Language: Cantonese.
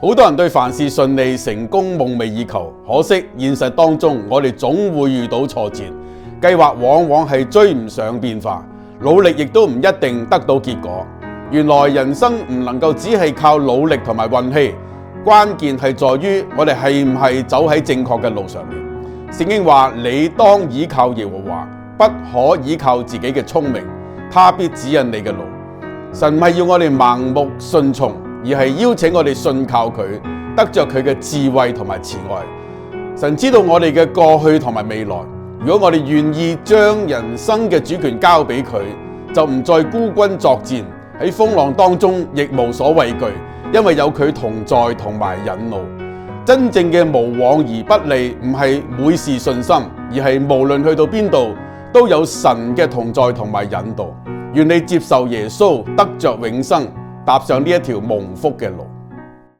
好多人對凡事順利成功夢寐以求，可惜現實當中我哋總會遇到挫折，計劃往往係追唔上變化，努力亦都唔一定得到結果。原來人生唔能夠只係靠努力同埋運氣，關鍵係在於我哋係唔係走喺正確嘅路上面。聖經話：你當倚靠耶和華，不可倚靠自己嘅聰明，他必指引你嘅路。神唔係要我哋盲目順從，而係邀請我哋信靠佢，得着佢嘅智慧同埋慈愛。神知道我哋嘅過去同埋未來，如果我哋願意將人生嘅主權交俾佢，就唔再孤軍作戰，喺風浪當中亦無所畏懼，因為有佢同在同埋引路。真正嘅無往而不利，唔係每事順心，而係無論去到邊度都有神嘅同在同埋引導。願你接受耶穌，得着永生，踏上呢一條蒙福嘅路。